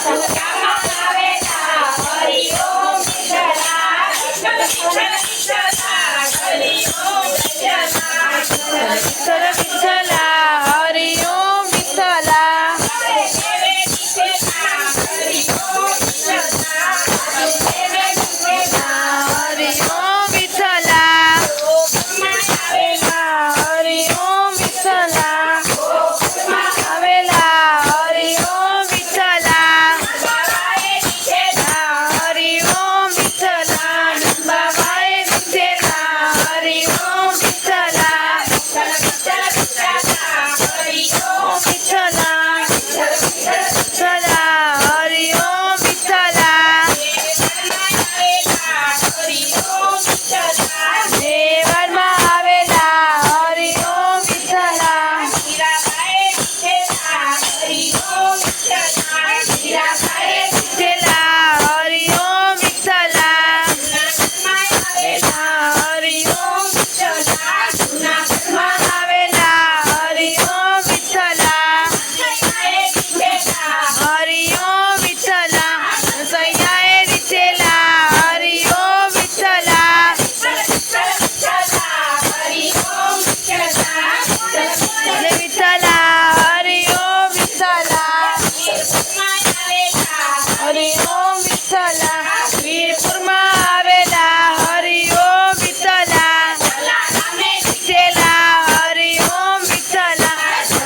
हरि ओम विठ्ठला विठ्ठल विठ्ठला हरि ओम विठ्ठला विठ्ठल विठ्ठला हरि ओम विठ्ठला हरि ओम विठ्ठला हरि ओम विठ्ठला हरि ओम विठ्ठला आवेला हरि ओम विठ्ठला हरि ओम विठ्ठला बाबाए विठ्ठला हरि ओम विठ्ठला हरि ओम विठ्ठला विठ्ठला हरि ओम विठ्ठला देवरमा आवेला हरि ओम विठ्ठला हरि ओम विठ्ठला हरि ओम विठ्ठला हरि ओम विठ्ठला आवेला हरि ओम विठ्ठला हरि ओम विठ्ठला सैयाए विठ्ठला हरि ओम विठ्ठला हरि ओम विठ्ठला हरि ओम विठ्ठला हरि ओम विठ्ठला वीरपुरमा आवेला हरि ओम विठ्ठला विठ्ठला हरि ओम विठ्ठला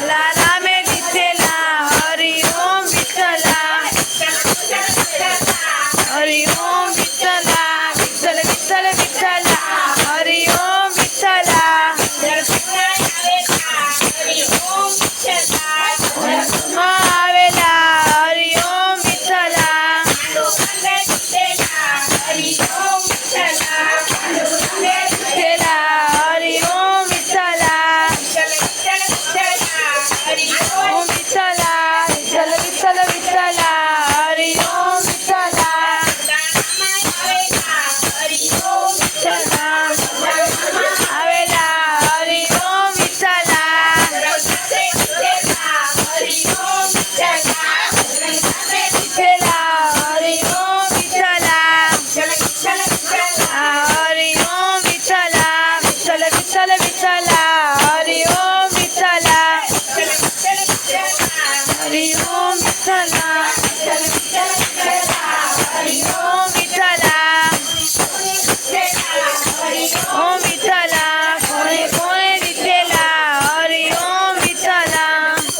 लालामे विठ्ठला हरि ओम विठ्ठला हरि ओम विठ्ठला विठ्ठल विठ्ठल विठ्ठला हरि ओम विठ्ठला आवेला हरि ओम विठ्ठला विठ्ठला हरि ओम विठ्ठला ओम विठ्ठला विठ्ठल विठ्ठल विठ्ठला हरि ओम विठ्ठला विठ्ठला आवेला हरि ओम विठ्ठला विठ्ठला हरि ओम विठ्ठला हरि ओम विठ्ठला विठ्ठल विठ्ठल विठ्ठला हरि ओम विठ्ठला हरि ओम विठ्ठला